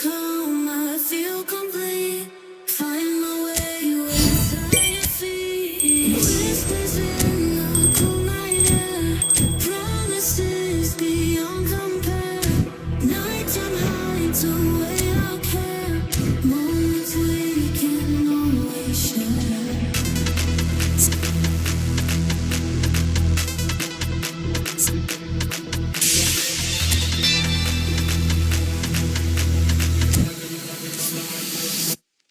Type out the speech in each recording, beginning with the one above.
calm, I feel complete. Find my way without your feet. Whispers in the cool night air. Promises beyond compare. Nighttime hides away our care. Moments we can always share.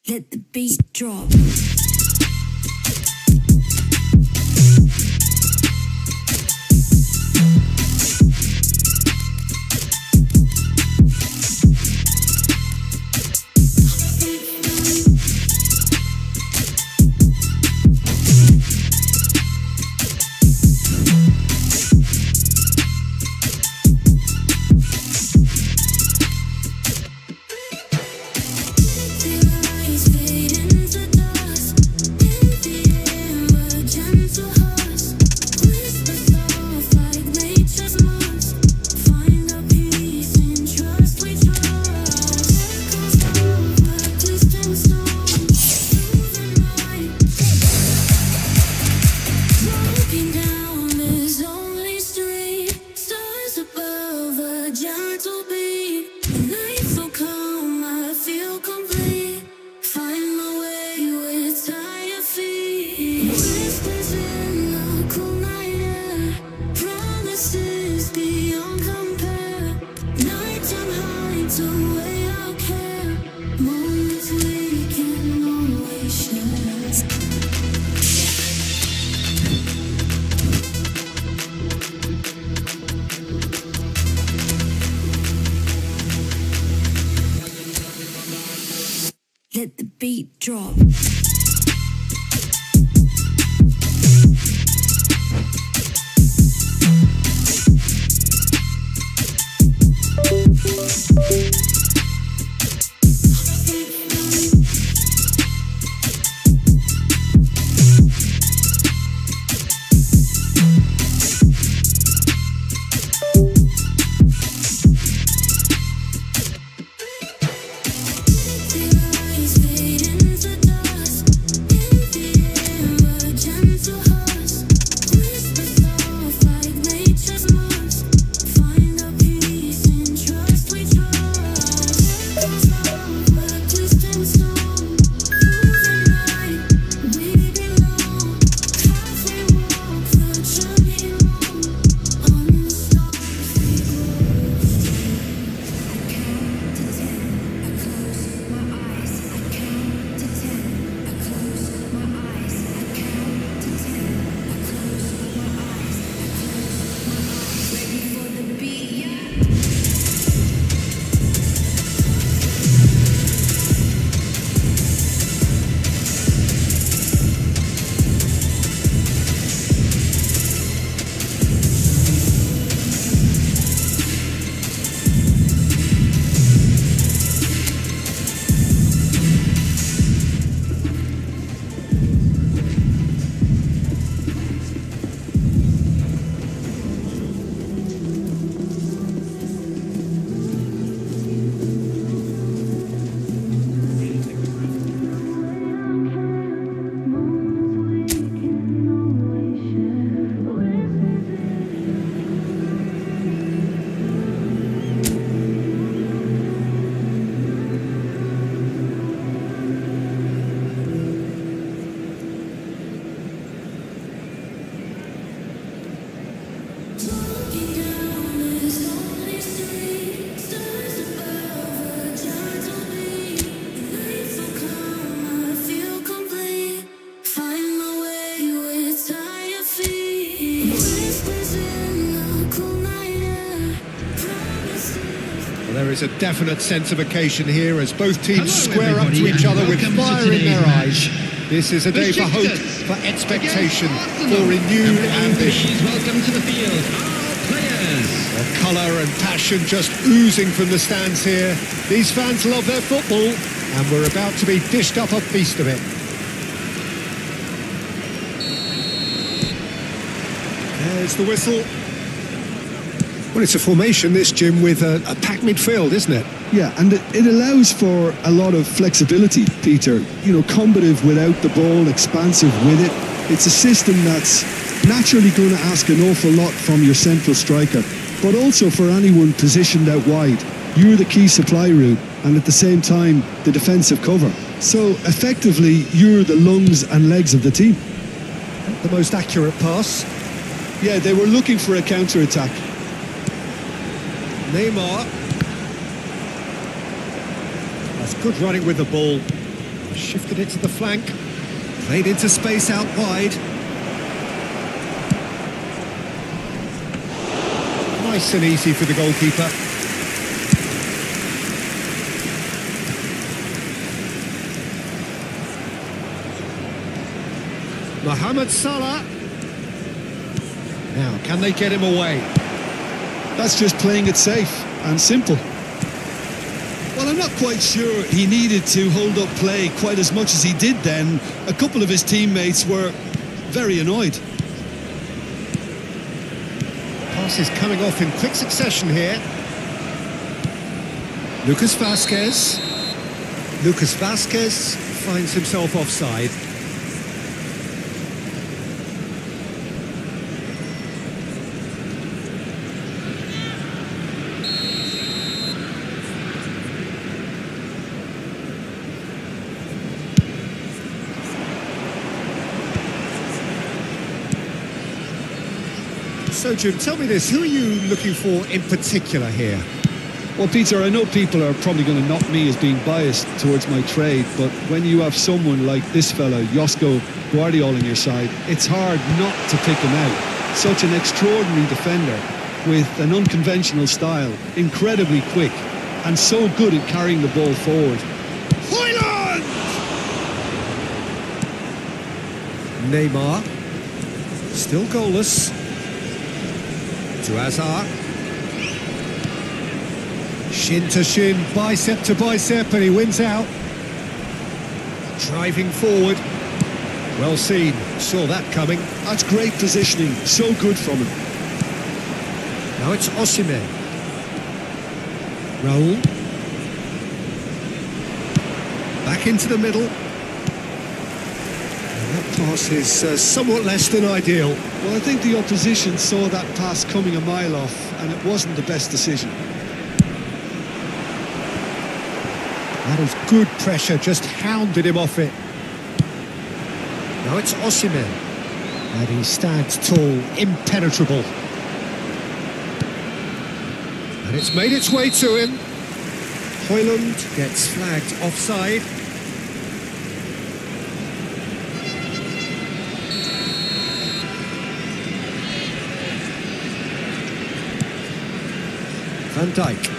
Let the beat drop. Let the beat drop. There is a definite sense of occasion here as both teams square up to each other with fire in their eyes. This is a day for hope, for expectation, for renewed ambition. Welcome to the field, our players. Colour and passion just oozing from the stands here. These fans love their football, and we're about to be dished up a feast of it. There's the whistle. Well, it's a formation, this, Jim, with a packed midfield, isn't it? Yeah, and it allows for a lot of flexibility, Peter. You know, combative without the ball, expansive with it. It's a system that's naturally going to ask an awful lot from your central striker, but also for anyone positioned out wide. You're the key supply route, and at the same time, the defensive cover. So, effectively, you're the lungs and legs of the team. The most accurate pass. Yeah, they were looking for a counter-attack. Neymar. That's good running with the ball. Shifted it to the flank. Played into space out wide. Nice and easy for the goalkeeper. Mohamed Salah. Now, can they get him away? That's just playing it safe and simple. Well, I'm not quite sure he needed to hold up play quite as much as he did then. A couple of his teammates were very annoyed. Pass is coming off in quick succession here. Lucas Vazquez. Lucas Vazquez finds himself offside. So, Jim, tell me this, who are you looking for in particular here? Well, Peter, I know people are probably going to knock me as being biased towards my trade, but when you have someone like this fella, Josko Guardiola, on your side, it's hard not to pick him out. Such an extraordinary defender with an unconventional style, incredibly quick, and so good at carrying the ball forward. Hoyland! Neymar. Still goalless. To Hazard. Shin to shin, bicep to bicep, and he wins out. Driving forward. Well seen, saw that coming. That's great positioning, so good from him. Now it's Osimhen. Raul. Back into the middle. And that pass is somewhat less than ideal. Well, I think the opposition saw that pass coming a mile off, and it wasn't the best decision. That is good pressure, just hounded him off it. Now it's Osimhen. And he stands tall, impenetrable. And it's made its way to him. Hoyland gets flagged offside. Van Dijk.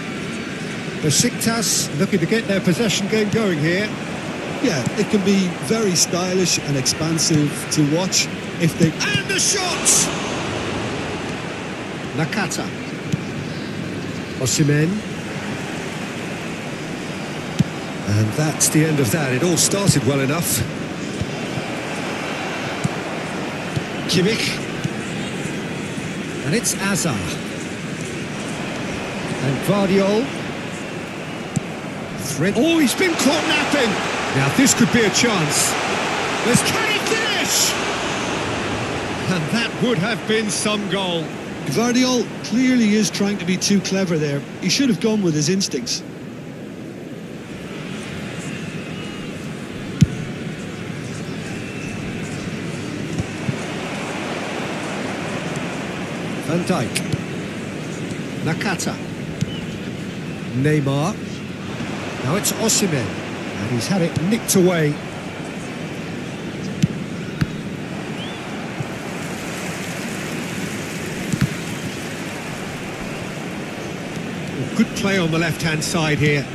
Besiktas looking to get their possession game going here. Yeah, it can be very stylish and expansive to watch if they... And the shot! Nakata. Osimhen. And that's the end of that. It all started well enough. Kimmich. And it's Hazard. And Guardiola. Oh, he's been caught napping. Now this could be a chance. There's can he finish? And that would have been some goal. Guardiola clearly is trying to be too clever there. He should have gone with his instincts. Van Dijk. Nakata. Neymar. Now it's Osimhen, and he's had it nicked away. Good play on the left-hand side here.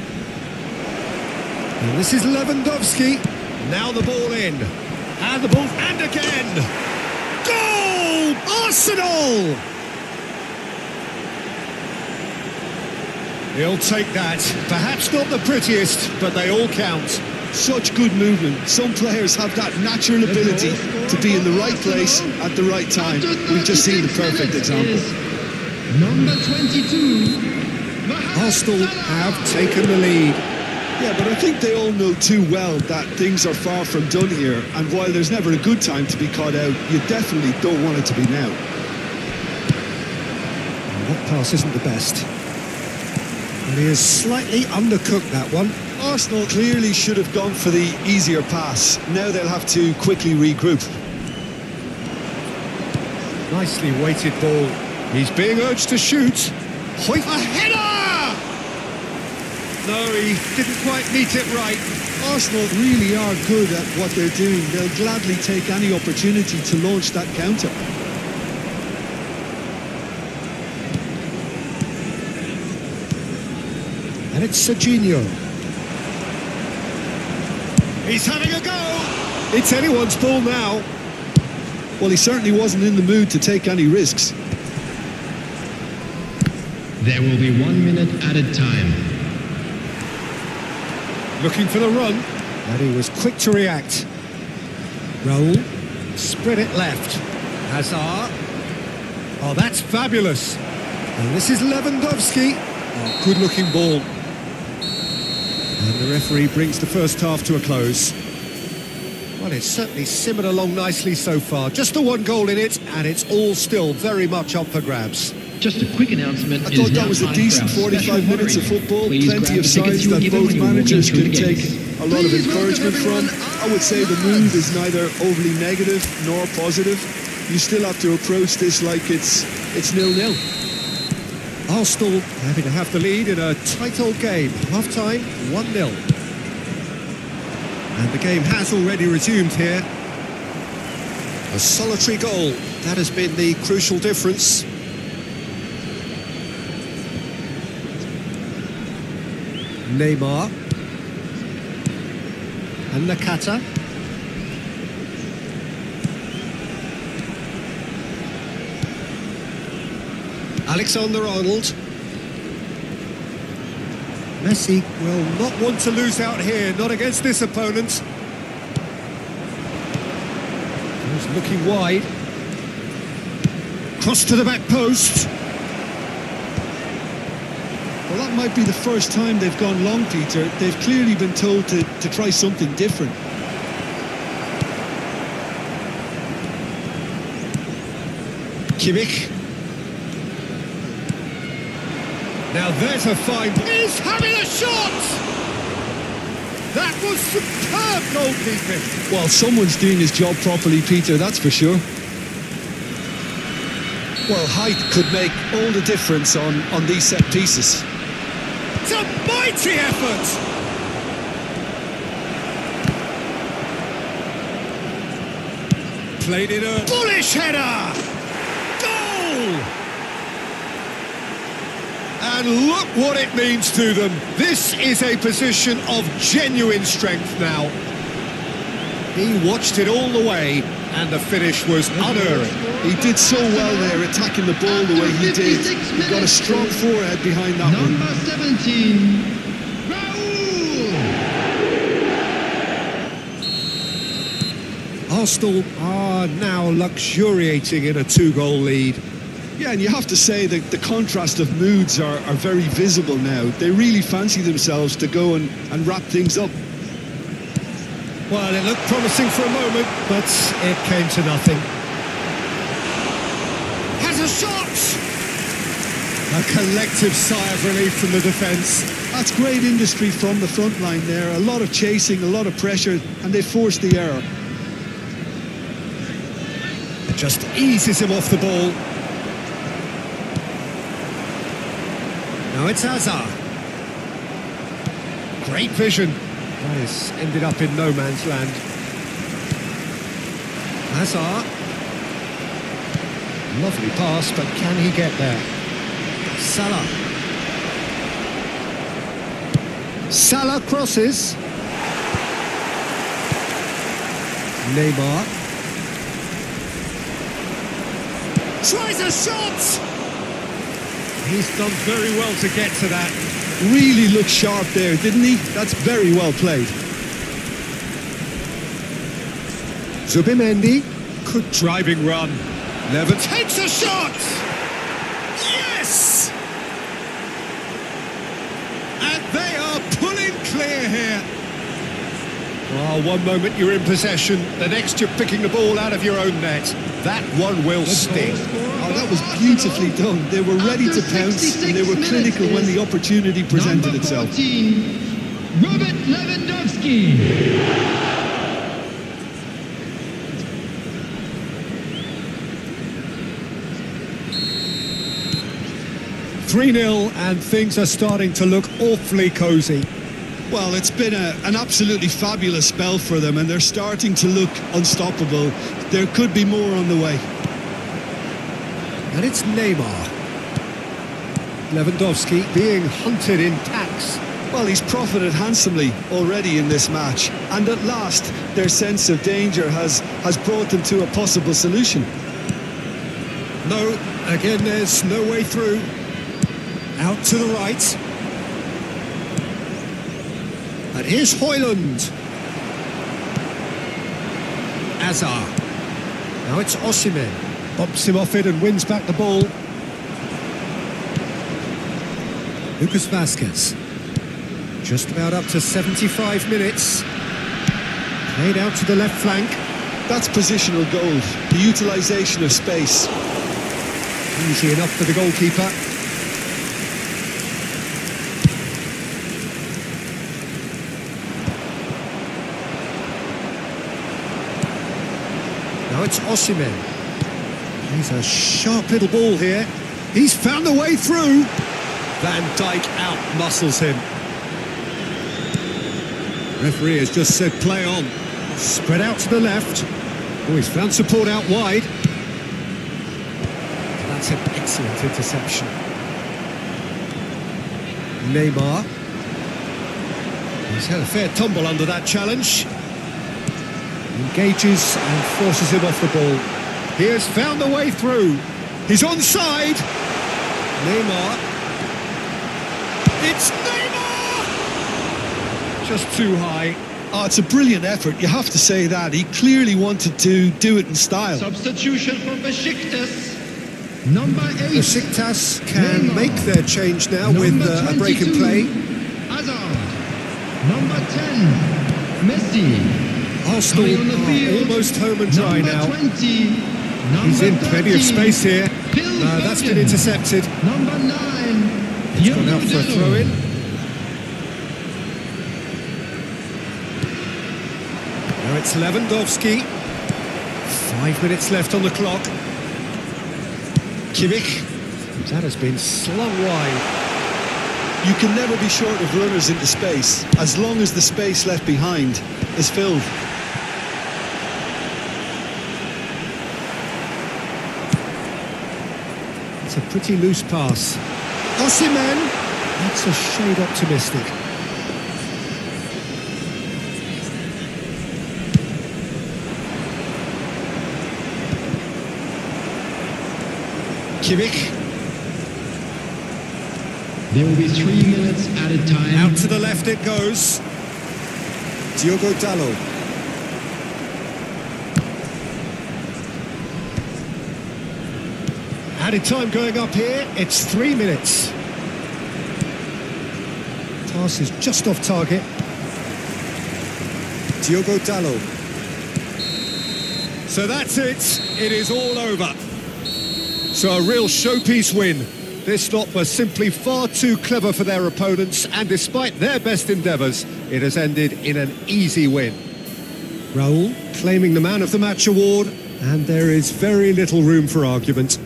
And this is Lewandowski. Now the ball in. And the ball, and again! Goal! Arsenal! He'll take that. Perhaps not the prettiest, but they all count. Such good movement. Some players have that natural ability to be in the right place at the right time. We've just seen the perfect example. Number 22, Arsenal have taken the lead. Yeah, but I think they all know too well that things are far from done here, and while there's never a good time to be caught out, you definitely don't want it to be now. That pass isn't the best. And he has slightly undercooked that one. Arsenal clearly should have gone for the easier pass. Now they'll have to quickly regroup. Nicely weighted ball. He's being urged to shoot. Hoist a header! No, he didn't quite meet it right. Arsenal really are good at what they're doing. They'll gladly take any opportunity to launch that counter. And it's Serginho. He's having a go! It's anyone's ball now. Well, he certainly wasn't in the mood to take any risks. There will be 1 minute added time. Looking for the run. And he was quick to react. Raul. Spread it left. Hazard. Oh, that's fabulous. And this is Lewandowski. Oh, good-looking ball. And the referee brings the first half to a close. Well, it's certainly simmered along nicely so far. Just the one goal in it, and it's all still very much up for grabs. Just a quick announcement. I thought that was a decent 45 minutes of football. Plenty of sides that both managers can take a lot of encouragement from. I would say the mood is neither overly negative nor positive. You still have to approach this like it's 0-0. Arsenal having to have the lead in a tight old game. Half-time, 1-0. And the game has already resumed here. A solitary goal. That has been the crucial difference. Neymar. And Nakata. Alexander-Arnold. Messi will not want to lose out here, not against this opponent. He's looking wide. Cross to the back post. Well, that might be the first time they've gone long, Peter. They've clearly been told to try something different. Kimmich. Now there's a fine... He's having a shot! That was superb goalkeeping. Well, someone's doing his job properly, Peter, that's for sure. Well, height could make all the difference on these set pieces. It's a mighty effort! Played in a bullish header! Goal! And look what it means to them. This is a position of genuine strength now. He watched it all the way, and the finish was unerring. He did so well there, attacking the ball the way he did. He got a strong forehead behind that one. Number 17, Raul! Arsenal are now luxuriating in a two-goal lead. Yeah, and you have to say that the contrast of moods are very visible now. They really fancy themselves to go and wrap things up. Well, it looked promising for a moment, but it came to nothing. Has a shot! A collective sigh of relief from the defence. That's great industry from the front line there. A lot of chasing, a lot of pressure, and they forced the error. It just eases him off the ball. Now it's Hazard. Great vision. That has ended up in no man's land. Hazard. Lovely pass, but can he get there? Salah. Salah crosses. Neymar. Tries a shot! He's done very well to get to that. Really looked sharp there, didn't he? That's very well played. Zubimendi. Good driving run. Never takes a shot! Yes! Oh, one moment you're in possession, the next you're picking the ball out of your own net. That one will sting. Oh, that was beautifully done. They were ready to pounce and they were clinical when the opportunity presented Number itself. 14, Robert Lewandowski. 3-0 and things are starting to look awfully cosy. Well, it's been an absolutely fabulous spell for them and they're starting to look unstoppable. There could be more on the way. And it's Neymar. Lewandowski being hunted in packs. Well, he's profited handsomely already in this match. And at last, their sense of danger has brought them to a possible solution. No, again there's no way through. Out to the right. And here's Højlund. Azar. Now it's Osimhen. Bumps him off it and wins back the ball. Lucas Vazquez. Just about up to 75 minutes. Played out to the left flank. That's positional gold, the utilisation of space. Easy enough for the goalkeeper. Now it's Osimhen. He's a sharp little ball here. He's found a way through. Van Dijk out-muscles him. Referee has just said play on. Spread out to the left. Oh, he's found support out wide. That's an excellent interception. Neymar. He's had a fair tumble under that challenge. Engages and forces him off the ball. He has found a way through. He's onside. Neymar. It's Neymar! Just too high. Oh, it's a brilliant effort, you have to say that. He clearly wanted to do it in style. Substitution for Besiktas. Number 8. Besiktas can Neymar. make their change now with Number a break in 22, play. Hazard. Number 10, Messi. Arsenal Coming on the are field, almost home and dry number now. 20, He's number in plenty of 13, space here. Phil No, that's been Foden. intercepted. Number 9, It's gone out for a throw-in. Now it's Lewandowski. 5 minutes left on the clock. Kimmich. That has been slung wide. You can never be short of runners into space, as long as the space left behind is filled. It's a pretty loose pass. Osimhen. That's a shade optimistic. Kimmich. There will be 3 minutes at a time. Out to the left it goes. Diogo Dalot. Added time going up here. It's 3 minutes. Pass is just off target. Diogo Dalot. So that's it. It is all over. So a real showpiece win. This lot was simply far too clever for their opponents, and despite their best endeavours, it has ended in an easy win. Raul claiming the Man of the Match award, and there is very little room for argument.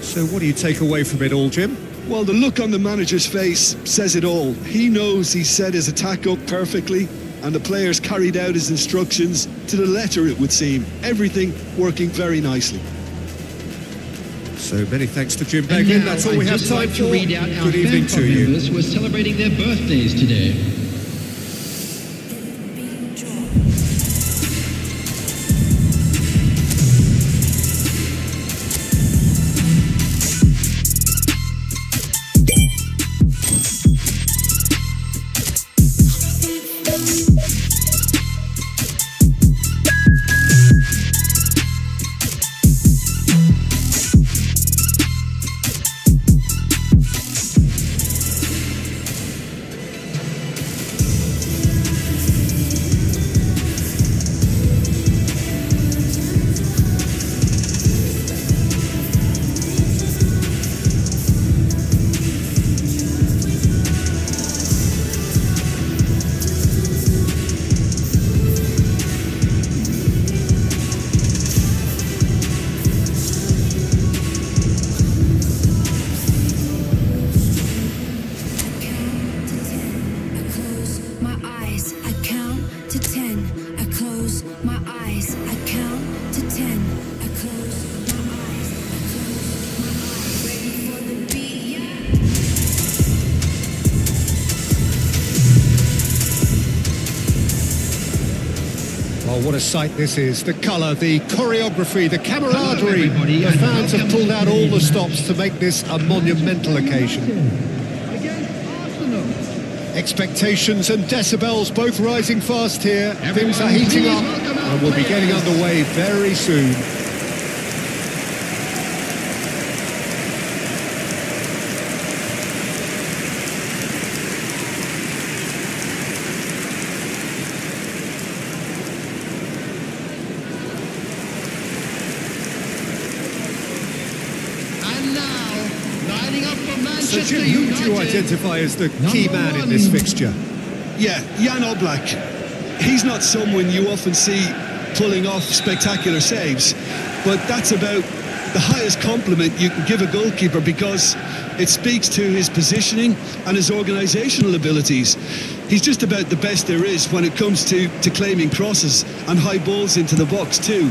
So what do you take away from it all, Jim? Well, the look on the manager's face says it all. He knows he set his attack up perfectly, and the players carried out his instructions to the letter, it would seem. Everything working very nicely. So many thanks to Jim And Beglin. now That's all I'd we have just time like to for. read out our Good evening fan to club you. members who are celebrating their birthdays today. Beat drop. my eyes, I count to 10. I close my eyes, I count to 10. I close my eyes, I close my eyes. Ready for the beat, yeah. Oh, what a sight this is. The colour, the choreography, the camaraderie. The fans have pulled out all the stops to make this a monumental occasion. Expectations and decibels both rising fast here. Things are heating up and we'll be getting underway very soon. So Jim, who would you identify as the key man in this fixture? Yeah, Jan Oblak. He's not someone you often see pulling off spectacular saves, but that's about the highest compliment you can give a goalkeeper because it speaks to his positioning and his organisational abilities. He's just about the best there is when it comes to claiming crosses and high balls into the box too,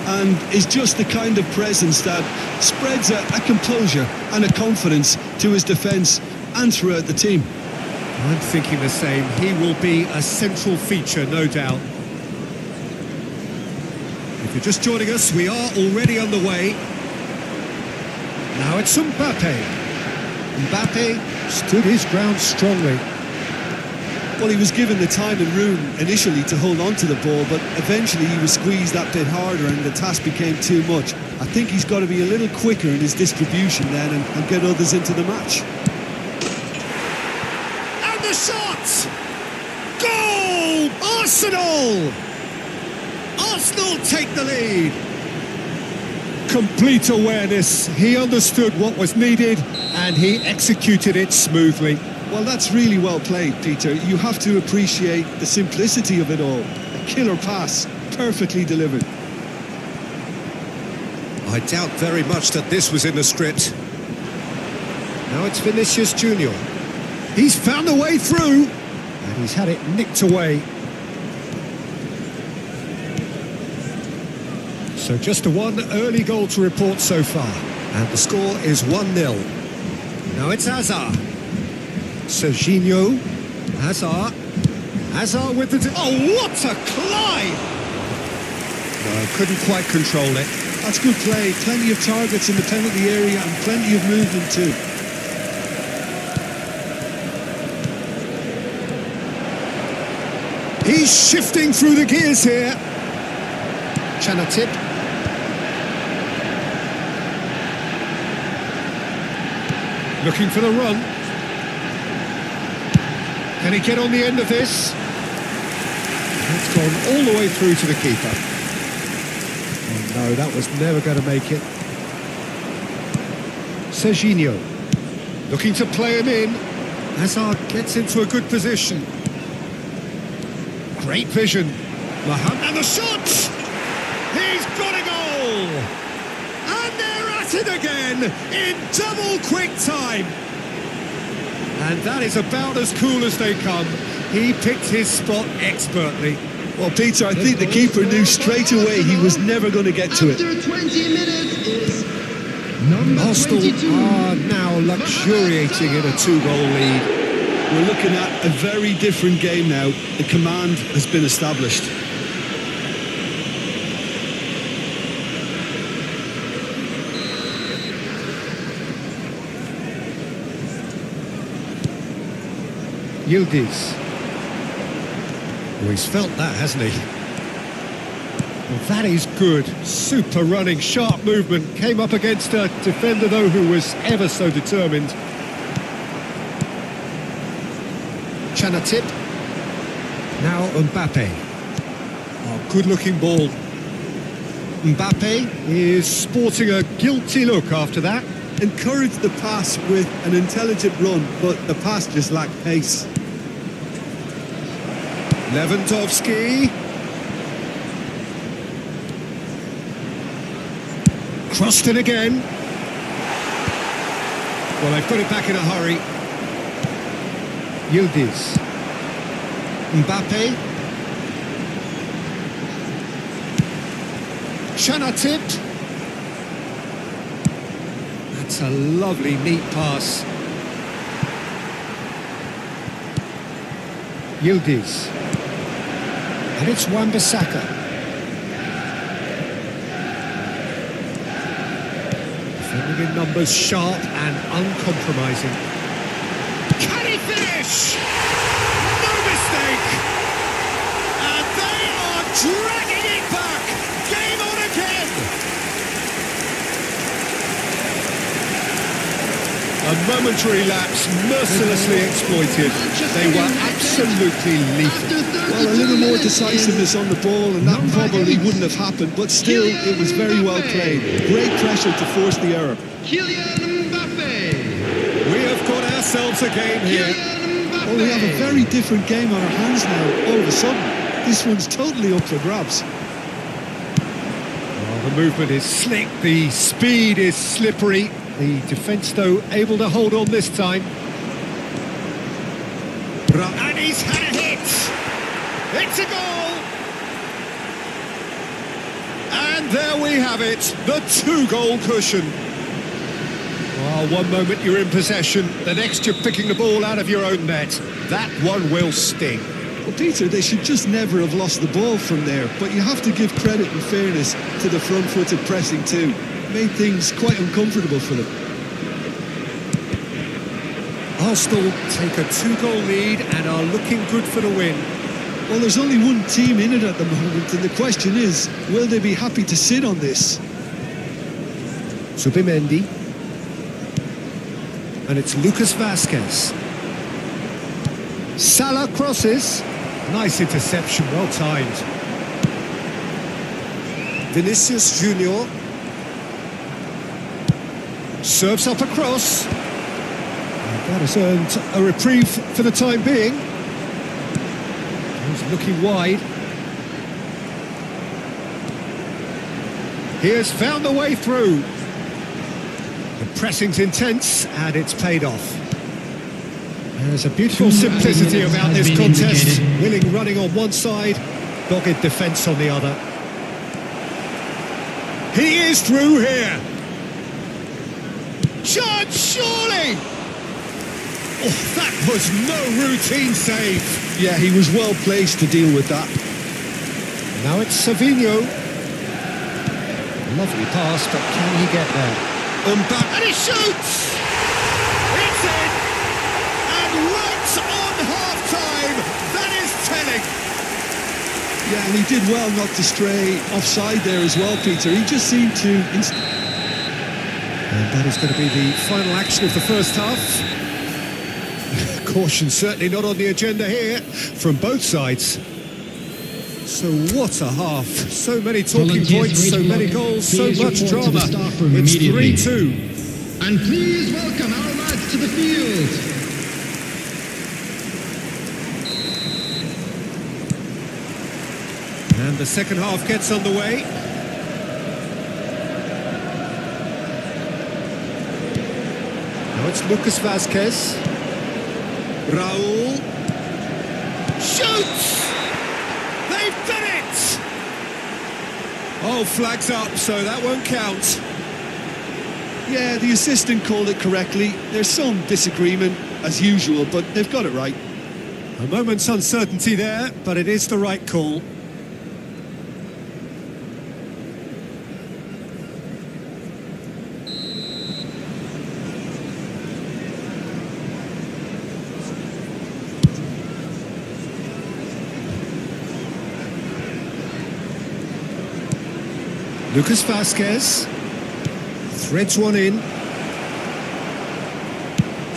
and is just the kind of presence that spreads a composure and a confidence to his defence and throughout the team. I'm thinking the same. He will be a central feature, no doubt. If you're just joining us, we are already underway. Now it's Mbappe. Mbappe stood his ground strongly. Well, he was given the time and room initially to hold on to the ball, but eventually he was squeezed that bit harder and the task became too much. I think he's got to be a little quicker in his distribution then and get others into the match. And the shot! Goal! Arsenal! Arsenal take the lead. Complete awareness. He understood what was needed and he executed it smoothly. Well, that's really well played, Peter. You have to appreciate the simplicity of it all. A killer pass, perfectly delivered. I doubt very much that this was in the script. Now it's Vinicius Junior. He's found a way through and he's had it nicked away. So just a one early goal to report so far. And the score is 1-0. Now it's Hazard. Serginho, Hazard with the... Oh, what a climb! No, couldn't quite control it. That's good play. Plenty of targets in the penalty area and plenty of movement too. He's shifting through the gears here. Chanatip. Looking for the run. Can he get on the end of this? It's gone all the way through to the keeper. Oh no, that was never going to make it. Serginho. Looking to play him in. Hazard gets into a good position. Great vision. Mohamed, and the shot! He's got a goal! And they're at it again in double quick time. And that is about as cool as they come. He picked his spot expertly. Well, Peter, I think the keeper knew straight away he was never going to get to it. After 20 minutes is number Arsenal 22. are now luxuriating in a 2-goal lead. We're looking at a very different game now. The command has been established. Yildiz. Oh, he's felt that, hasn't he? Well, that is good. Super running, sharp movement. Came up against a defender, though, who was ever so determined. Chanatip. Now Mbappe. Oh, good-looking ball. Mbappe is sporting a guilty look after that. Encouraged the pass with an intelligent run, but the pass just lacked pace. Lewandowski. Crossed it again. Well, they've got it back in a hurry. Yildiz. Mbappe. Shanatit. That's a lovely, neat pass. Yildiz. And it's Wan-Bissaka. Defending in numbers, sharp and uncompromising. Can he finish? No mistake! And they are dragging it back! Game on again! A momentary lapse, mercilessly exploited. They were absolutely lethal. Well, a little more decisiveness on the ball, and that probably wouldn't have happened, but still, it was very well played. Great pressure to force the error. Kylian Mbappe. We have got ourselves a game here. Well, we have a very different game on our hands now, all of a sudden. This one's totally up for grabs. Well, the movement is slick, the speed is slippery. The defence, though, able to hold on this time. And he's had a hit! It's a goal! And there we have it, the two-goal cushion. Well, one moment you're in possession, the next you're picking the ball out of your own net. That one will sting. Well, Peter, they should just never have lost the ball from there, but you have to give credit and fairness to the front-footed pressing too. Made things quite uncomfortable for them. Arsenal take a two-goal lead and are looking good for the win. Well, there's only one team in it at the moment, and the question is, will they be happy to sit on this? Subimendi. And it's Lucas Vazquez. Salah crosses. Nice interception, well timed. Vinicius Junior. Serves up across. That has earned a reprieve for the time being. He's looking wide. He has found the way through. The pressing's intense and it's paid off. There's a beautiful simplicity about this contest. Willing running on one side, dogged defence on the other. He is through here. Chance, surely! Oh, that was no routine save. Yeah, he was well placed to deal with that. Now it's Savinho. Lovely pass, but can he get there? Mbappe, and he shoots! It's in! And right on half-time, that is telling. Yeah, and he did well not to stray offside there as well, Peter. He just seemed to... And that is going to be the final action of the first half. Caution certainly not on the agenda here from both sides. So what a half. So many talking points, so many goals, so much drama. It's 3-2. And please welcome our lads to the field. And the second half gets underway. Now it's Lucas Vazquez. Raul shoots! They've done it! Oh, flags up, so that won't count. Yeah, the assistant called it correctly. There's some disagreement, as usual, but they've got it right. A moment's uncertainty there, but it is the right call. Lucas Vazquez threads one in.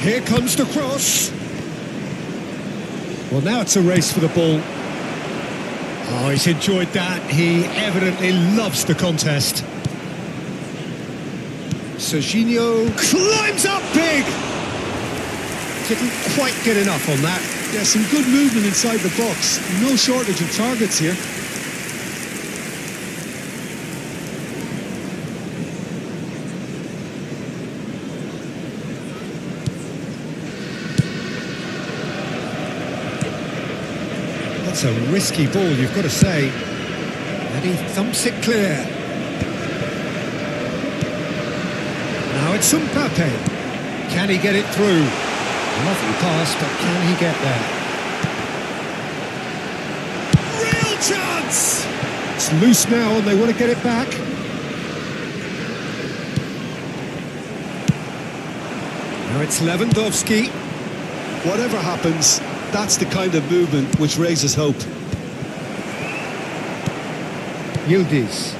Here comes the cross. Well, now it's a race for the ball. Oh, he's enjoyed that. He evidently loves the contest. Serginho climbs up big. Didn't quite get enough on that. Yeah, some good movement inside the box. No shortage of targets here. That's a risky ball, you've got to say. And he thumps it clear. Now it's Mbappe. Can he get it through? Lovely pass, but can he get there? Real chance! It's loose now and they want to get it back. Now it's Lewandowski. Whatever happens, that's the kind of movement which raises hope. Yildiz.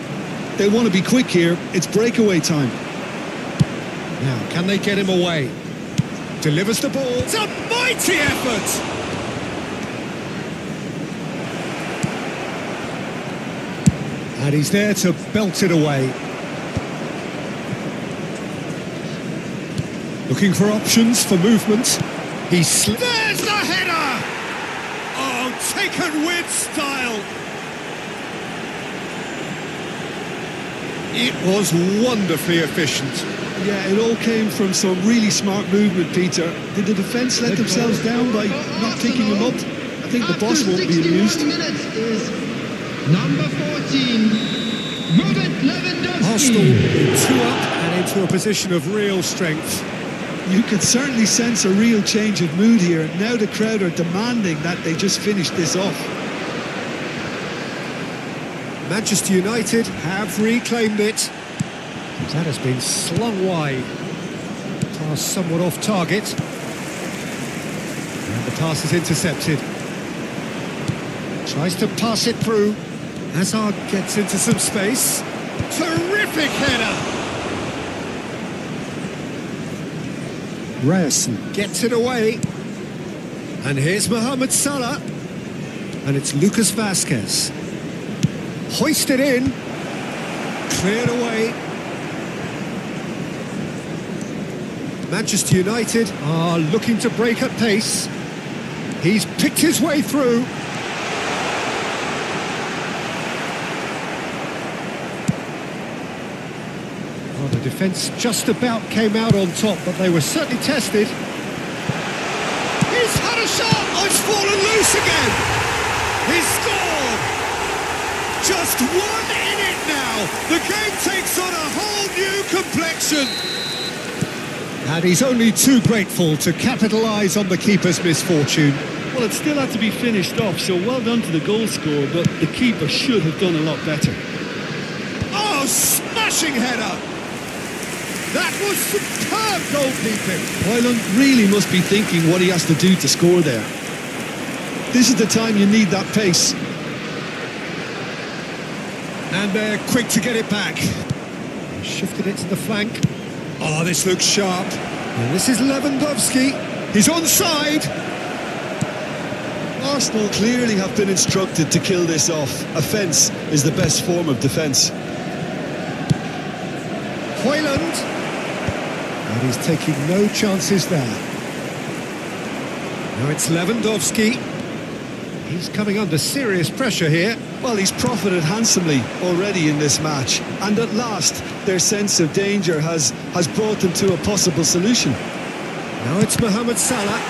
They want to be quick here. It's breakaway time. Now, can they get him away? Delivers the ball. It's a mighty effort! And he's there to belt it away. Looking for options for movement. There's the header! Oh, taken with style! It was wonderfully efficient. Yeah, it all came from some really smart movement, Peter. Did the defence let themselves down by not picking him up? I think the boss won't be amused. Minutes is number 14, Robert Lewandowski. Arsenal 2 up and into a position of real strength. You could certainly sense a real change of mood here. Now the crowd are demanding that they just finish this off. Manchester United have reclaimed it. That has been slung wide. Pass somewhat off target. And the pass is intercepted. Tries to pass it through. Hazard gets into some space. Terrific header! Ryerson gets it away. And here's Mohamed Salah. And it's Lucas Vazquez. Hoisted in. Cleared away. Manchester United are looking to break at pace. He's picked his way through. Well, the defence just about came out on top, but they were certainly tested. He's had a shot! Oh, it's fallen loose again! He's scored! Just one in it now! The game takes on a whole new complexion! And he's only too grateful to capitalise on the keeper's misfortune. Well, it still had to be finished off, so well done to the goal scorer, but the keeper should have done a lot better. Oh, smashing header! That was superb goalkeeping. Højlund really must be thinking what he has to do to score there. This is the time you need that pace. And they're quick to get it back. Shifted it to the flank. Oh, this looks sharp. And this is Lewandowski. He's onside. Arsenal clearly have been instructed to kill this off. Offence is the best form of defence. Højlund. And he's taking no chances there. Now it's Lewandowski. He's coming under serious pressure here. Well, he's profited handsomely already in this match. And at last, their sense of danger has brought them to a possible solution. Now it's Mohamed Salah.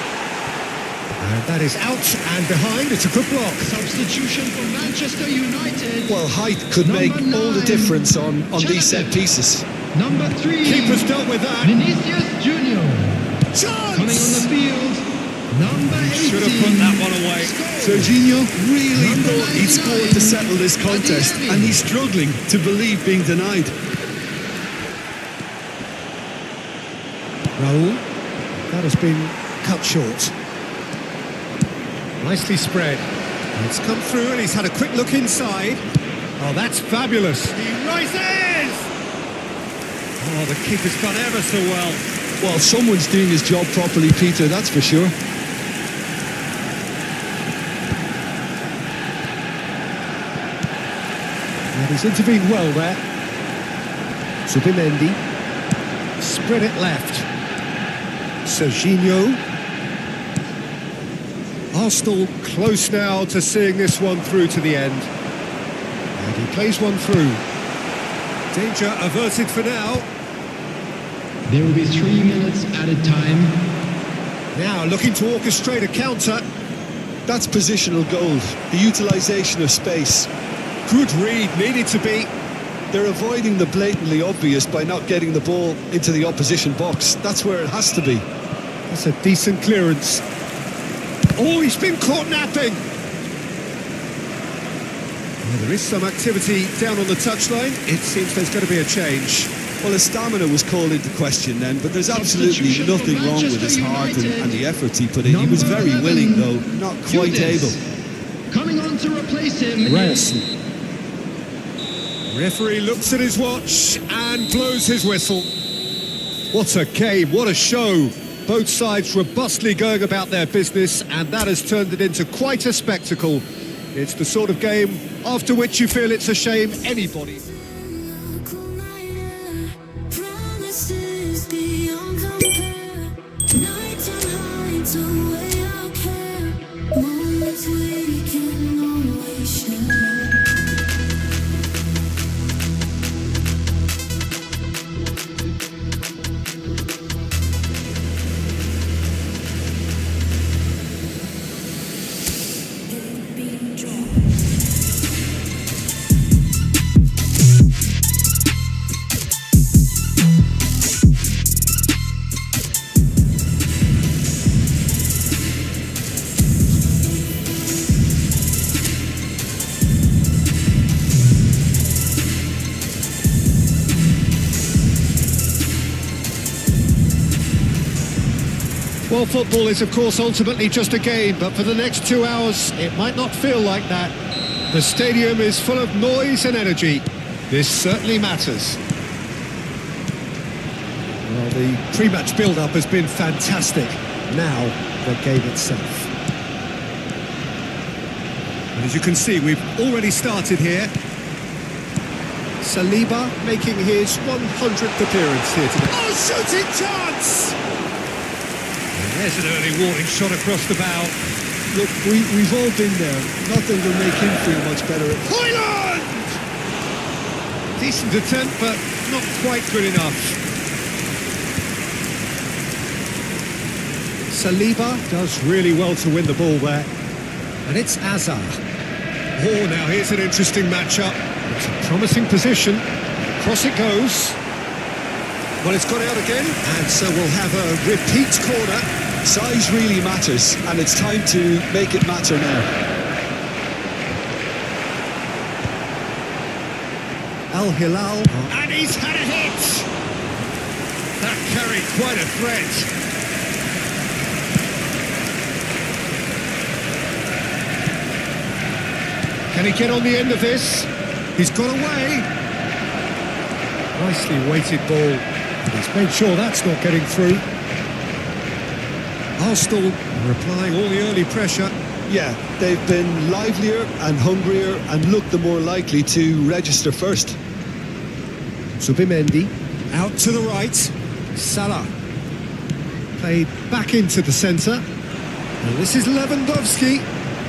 And that is out and behind. It's a good block. Substitution for Manchester United. Well, height could make all the difference on these set pieces. Number 3. Keeper's dealt with that. Vinicius Junior. Chance! Coming on the field. Number 18. Should have put that one away. Serginho really thought he'd scored to settle this contest, and he's struggling to believe being denied. Raul. That has been cut short. Nicely spread. And it's come through and he's had a quick look inside. Oh, that's fabulous. He rises! Oh, the keeper's done ever so well. Well, someone's doing his job properly, Peter, that's for sure. And he's intervened well there. Zubimendi. Spread it left. Serginho. Arsenal close now to seeing this one through to the end. And he plays one through. Danger averted for now. There will be 3 minutes added time. Now looking to orchestrate a counter. That's positional gold, the utilisation of space. Good read, needed to be. They're avoiding the blatantly obvious by not getting the ball into the opposition box. That's where it has to be. That's a decent clearance. Oh, he's been caught napping. Well, there is some activity down on the touchline. It seems there's going to be a change. Well, his stamina was called into question then, but there's absolutely nothing wrong with his heart and the effort he put in. He was very willing, though, not quite able. Coming on to replace him. Ryerson. Referee looks at his watch and blows his whistle. What a game, what a show. Both sides robustly going about their business, and that has turned it into quite a spectacle. It's the sort of game after which you feel it's a shame anybody... Promises beyond compare. Nights on heights away out care. Moments we can always share. Well, football is, of course, ultimately just a game, but for the next 2 hours, it might not feel like that. The stadium is full of noise and energy. This certainly matters. Well, the pre-match build-up has been fantastic. Now, the game itself. And as you can see, we've already started here. Saliba making his 100th appearance here today. Oh, shooting chance! There's an early warning shot across the bow. Look, we've all been there. Nothing will make him feel much better. Hoyland! Decent attempt, but not quite good enough. Saliba does really well to win the ball there. And it's Azar. Oh, now here's an interesting matchup. It's a promising position. Across it goes. Well, it's gone out again. And so we'll have a repeat corner. Size really matters, and it's time to make it matter now. Al Hilal, and he's had a hit! That carried quite a threat. Can he get on the end of this? He's got away. Nicely weighted ball. But he's made sure that's not getting through. Arsenal are applying all the early pressure. Yeah, they've been livelier and hungrier and looked the more likely to register first. Zubimendi, out to the right. Salah. Played back into the centre. And this is Lewandowski.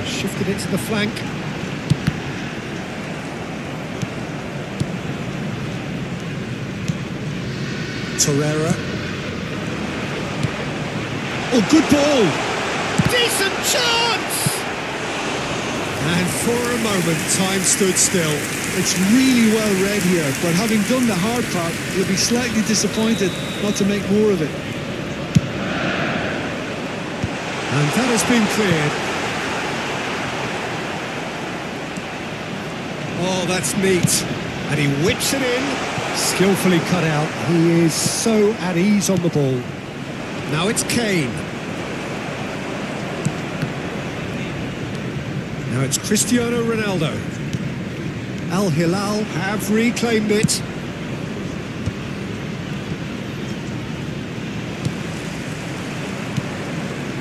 Shifted it to the flank. Torreira. Oh, good ball! Decent chance! And for a moment, time stood still. It's really well read here, but having done the hard part, you'll be slightly disappointed not to make more of it. And that has been cleared. Oh, that's neat. And he whips it in. Skillfully cut out. He is so at ease on the ball. Now it's Kane. Now it's Cristiano Ronaldo. Al Hilal have reclaimed it.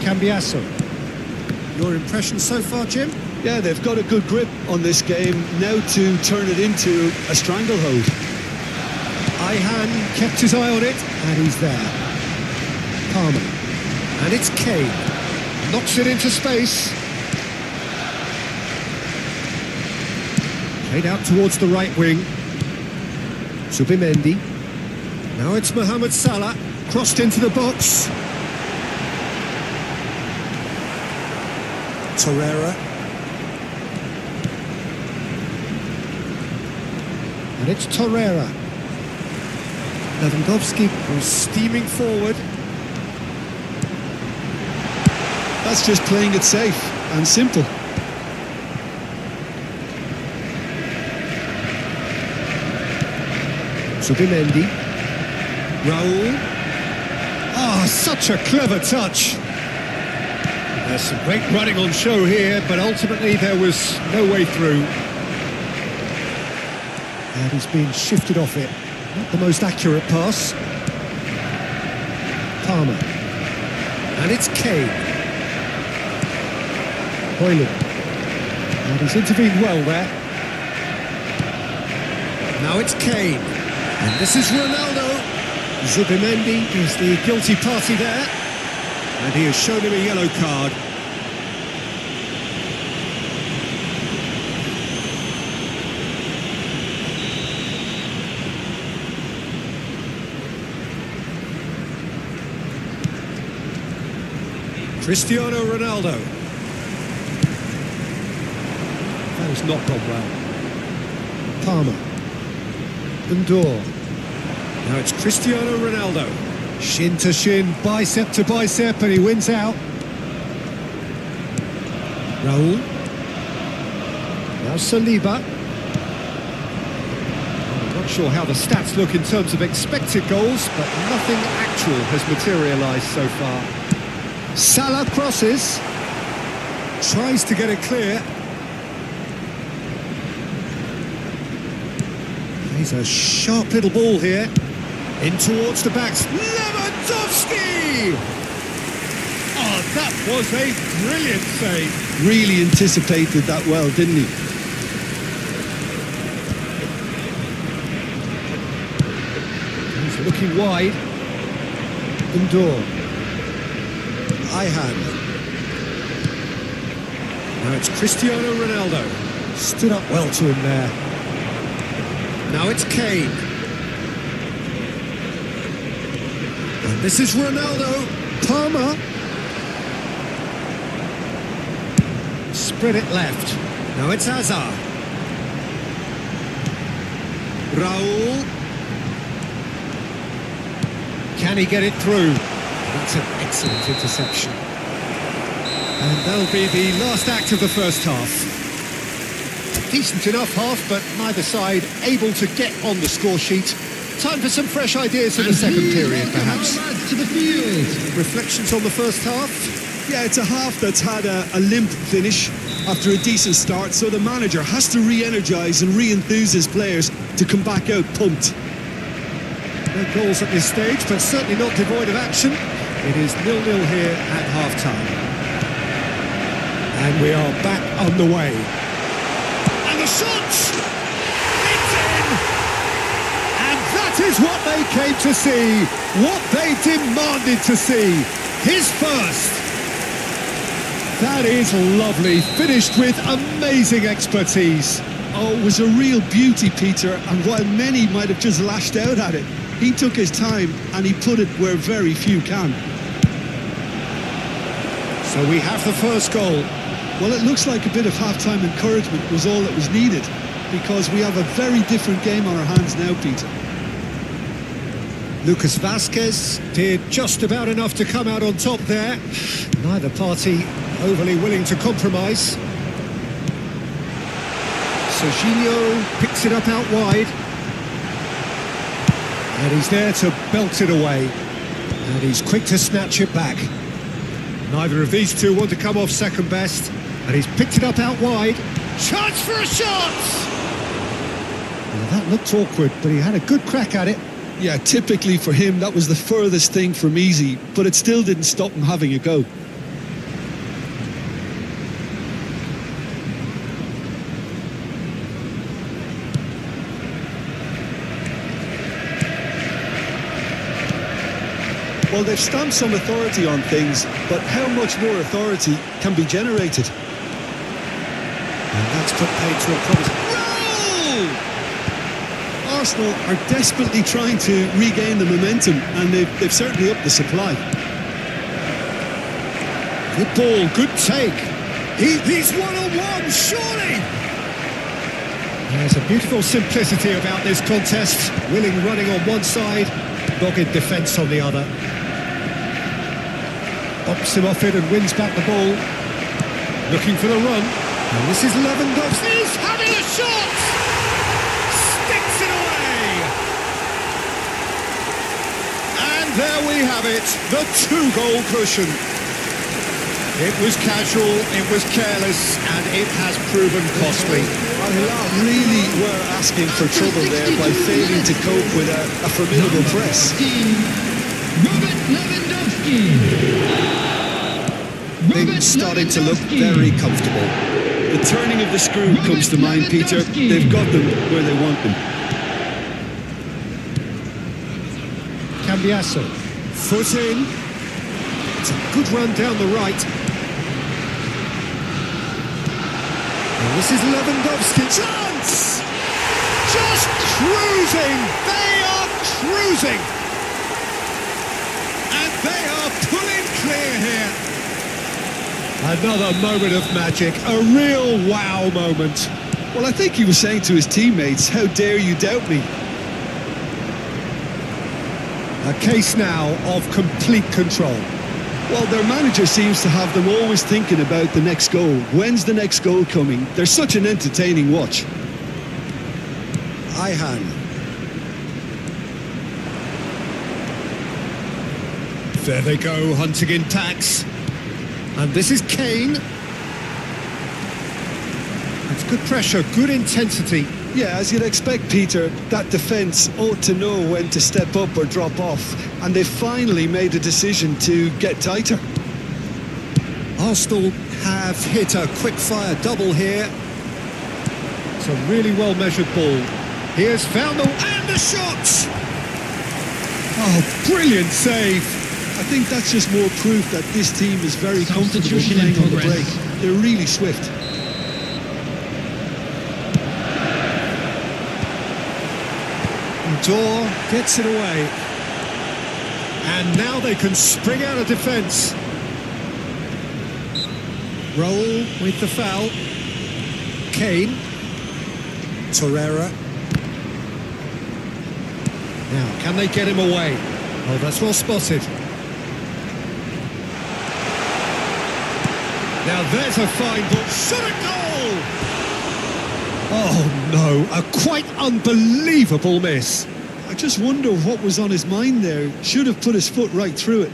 Cambiasso. Your impression so far, Jim? Yeah, they've got a good grip on this game, now to turn it into a stranglehold. Ayhan kept his eye on it, and he's there. Palmer. And it's Kane. Knocks it into space. Played out towards the right wing. Zubimendi. Now it's Mohamed Salah. Crossed into the box. Torreira. And it's Torreira. Lewandowski was steaming forward. That's just playing it safe and simple. Zubimendi. Raul. Oh, such a clever touch. There's some great running on show here, but ultimately there was no way through. And he's been shifted off it. Not the most accurate pass. Palmer. And it's Kane. Hoyland. And he's intervened well there. Now it's Kane. And this is Ronaldo. Zubimendi is the guilty party there. And he has shown him a yellow card. Cristiano Ronaldo. That has not gone well. Palmer. Bandor. Now it's Cristiano Ronaldo. Shin to shin, bicep to bicep, and he wins out. Raul. Now Saliba. I'm not sure how the stats look in terms of expected goals, but nothing actual has materialised so far. Salah crosses. Tries to get it clear. He's a sharp little ball here. In towards the backs. Lewandowski! Oh, that was a brilliant save. Really anticipated that well, didn't he? He's looking wide. Bandor. Ihan. Now it's Cristiano Ronaldo. Stood up well to him there. Now it's Kane. And this is Ronaldo. Palmer. Spread it left. Now it's Hazard. Raul. Can he get it through? That's an excellent interception. And that'll be the last act of the first half. A decent enough half, but neither side able to get on the score sheet. Time for some fresh ideas for the second period, perhaps. To the field. Reflections on the first half? Yeah, it's a half that's had a limp finish after a decent start, so the manager has to re-energise and re-enthuse his players to come back out pumped. No goals at this stage, but certainly not devoid of action. It is 0-0 here at half-time. And we are back on the way. And the shots! It's in! And that is what they came to see, what they demanded to see. His first. That is lovely, finished with amazing expertise. Oh, it was a real beauty, Peter, and while many might have just lashed out at it, he took his time and he put it where very few can. So we have the first goal. Well, it looks like a bit of half-time encouragement was all that was needed, because we have a very different game on our hands now, Peter. Lucas Vazquez did just about enough to come out on top there. Neither party overly willing to compromise. Serginho picks it up out wide. And he's there to belt it away. And he's quick to snatch it back. Neither of these two want to come off second best. And he's picked it up out wide. Chance for a shot! Well, that looked awkward, but he had a good crack at it. Yeah, typically for him, that was the furthest thing from easy, but it still didn't stop him having a go. Well, they've stamped some authority on things, but how much more authority can be generated? And that's put paid to a promise. No! Arsenal are desperately trying to regain the momentum, and they've certainly upped the supply. Good ball, good take. He's one-on-one, surely! There's a beautiful simplicity about this contest. Willing running on one side, dogged defence on the other. Bops him off it and wins back the ball. Looking for the run. And this is Lewandowski. He's having a shot! Sticks it away! And there we have it, the two-goal cushion. It was casual, it was careless, and it has proven costly. Al-Hilal really were asking for trouble there by failing to cope with a formidable press. Robert Lewandowski. Things starting to look very comfortable. The turning of the screw comes to mind, Peter. They've got them where they want them. Cambiasso, foot in. It's a good run down the right. And this is Lewandowski. Chance! Just cruising! They are cruising! And they are pulling clear here. Another moment of magic, a real wow moment. Well, I think he was saying to his teammates, how dare you doubt me? A case now of complete control. Well, their manager seems to have them always thinking about the next goal. When's the next goal coming? They're such an entertaining watch. Ihan. There they go, hunting in tacks. And this is Kane. It's good pressure, good intensity. Yeah, as you'd expect, Peter, that defence ought to know when to step up or drop off. And they finally made a decision to get tighter. Arsenal have hit a quick-fire double here. It's a really well-measured ball. Here's Valmo and the shot! Oh, brilliant save! I think that's just more proof that this team is very comfortable playing on the break. They're really swift. Dor gets it away. And now they can spring out of defence. Roll with the foul. Kane. Torreira. Now, can they get him away? Oh, that's well spotted. Now there's a fine ball. Shot a goal! Oh no, a quite unbelievable miss. I just wonder what was on his mind there. Should have put his foot right through it.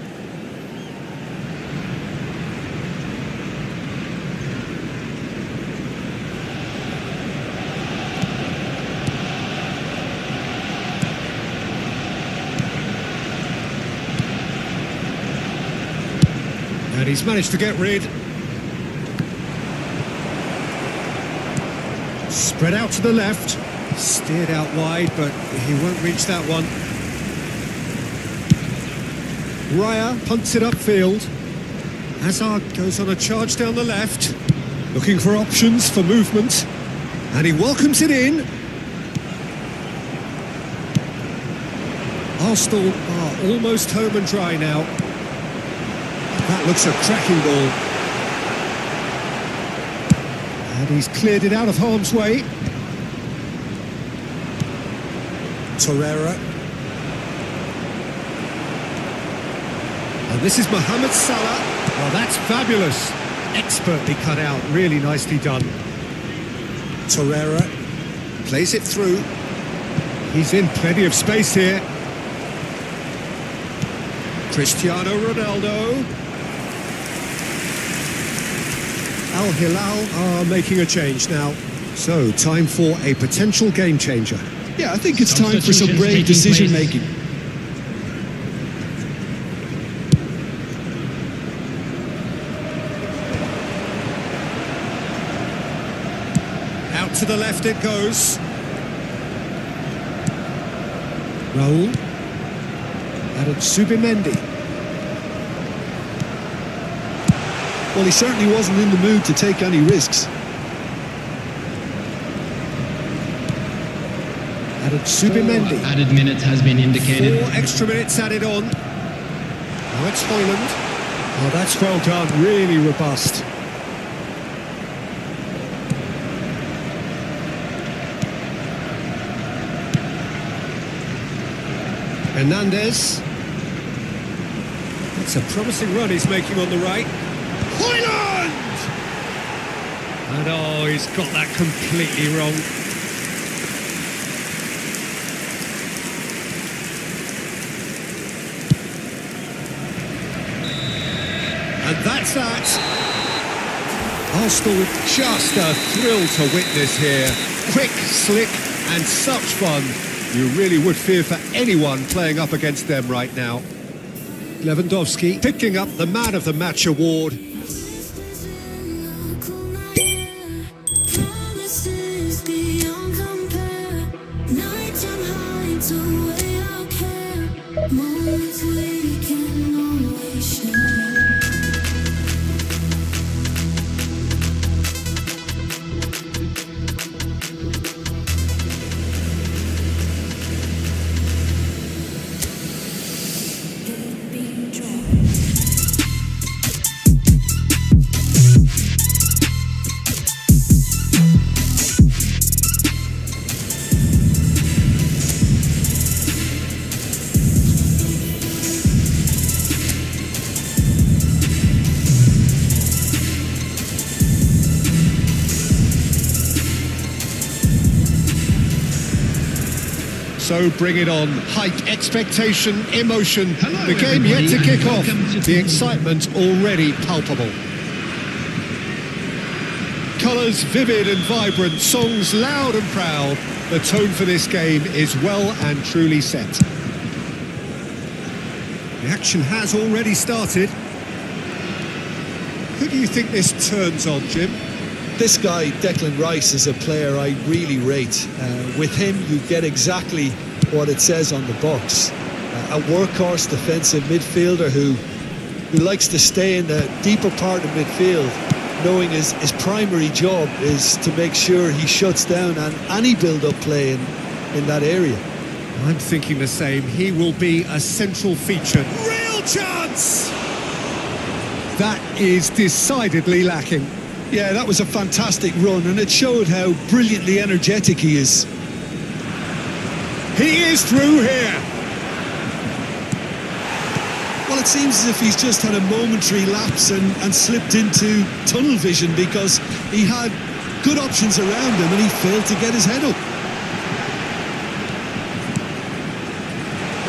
And he's managed to get rid. Spread out to the left. Steered out wide, but he won't reach that one. Raya punts it upfield. Hazard goes on a charge down the left, looking for options for movement. And he welcomes it in. Arsenal are almost home and dry now. That looks a cracking ball. And he's cleared it out of harm's way. Torreira. And this is Mohamed Salah. Well, that's fabulous. Expertly cut out, really nicely done. Torreira plays it through. He's in plenty of space here. Cristiano Ronaldo. Al-Hilal are making a change now. So, time for a potential game changer. Yeah, I think it's time for some brave decision-making. Out to the left it goes. Raul. Added Subimendi. Well, he certainly wasn't in the mood to take any risks. Added Subimendi. Added minutes has been indicated. 4 extra minutes added on. Now it's Hoyland. Oh, that's well done, really robust. Hernandez. It's a promising run he's making on the right. Hoyland! And oh, he's got that completely wrong. And that's that. Arsenal, just a thrill to witness here. Quick, slick, and such fun. You really would fear for anyone playing up against them right now. Lewandowski picking up the Man of the Match award. Promises beyond compare. Nighttime hides away our care. Moments we can always share. So bring it on. Hype, expectation, emotion. Hello, The game yet to everybody, kick and off. welcome to The excitement already palpable. Colours vivid and vibrant, songs loud and proud. The tone for this game is well and truly set. The action has already started. Who do you think this turns on, Jim? This guy, Declan Rice, is a player I really rate. With him, you get exactly what it says on the box. A workhorse defensive midfielder who likes to stay in the deeper part of midfield, knowing his primary job is to make sure he shuts down any build-up play in that area. I'm thinking the same. He will be a central feature. Real chance! That is decidedly lacking. Yeah, that was a fantastic run, and it showed how brilliantly energetic he is. He is through here. Well, it seems as if he's just had a momentary lapse and slipped into tunnel vision, because he had good options around him and he failed to get his head up.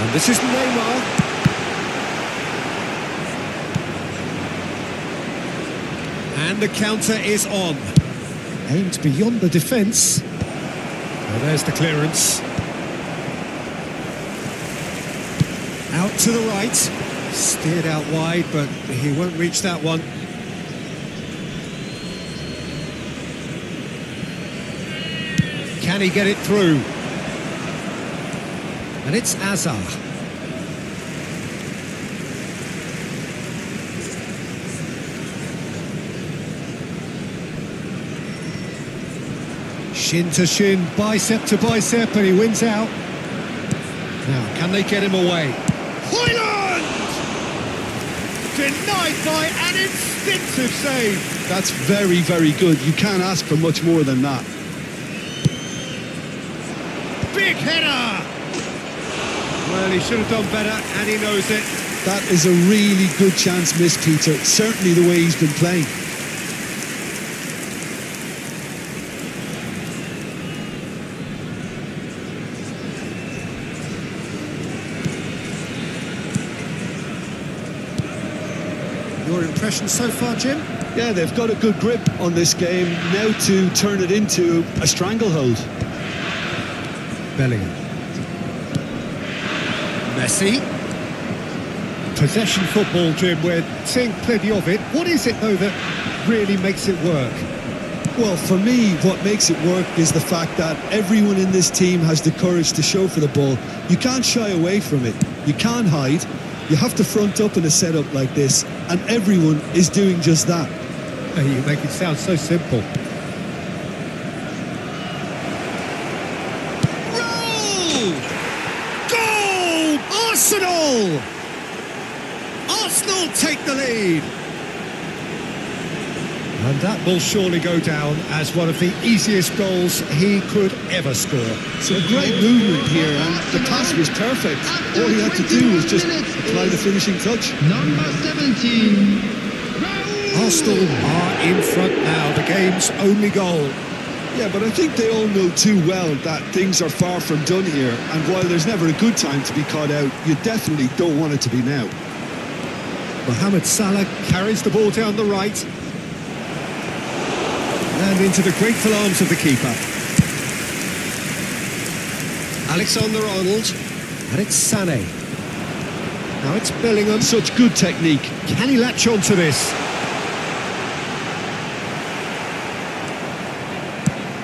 And this is Neymar. And the counter is on. Aimed beyond the defence. Well, there's the clearance. Out to the right. Steered out wide, but he won't reach that one. Can he get it through? And it's Azar. Shin to shin, bicep to bicep, and he wins out. Now, can they get him away? Hoyland! Denied by an instinctive save. That's very, very good. You can't ask for much more than that. Big header! Well, he should have done better, and he knows it. That is a really good chance missed, Peter. Certainly the way he's been playing. Your impression so far, Jim? Yeah, they've got a good grip on this game. Now to turn it into a stranglehold. Bellingham. Messi. Possession football, Jim, we're seeing plenty of it. What is it, though, that really makes it work? Well, for me, what makes it work is the fact that everyone in this team has the courage to show for the ball. You can't shy away from it. You can't hide. You have to front up in a setup like this, and everyone is doing just that. You make it sound so simple. Roll! Goal! Arsenal! Arsenal take the lead. And that will surely go down as one of the easiest goals he could ever score. Some great movement here, and the pass was perfect. All he had to do was just apply the finishing touch. Number 17. Arsenal are in front now, the game's only goal. Yeah, but I think they all know too well that things are far from done here, and while there's never a good time to be caught out, you definitely don't want it to be now. Mohamed Salah carries the ball down the right. And into the grateful arms of the keeper. Alexander-Arnold. And it's Sané. Now it's Bellingham. Such good technique. Can he latch on to this?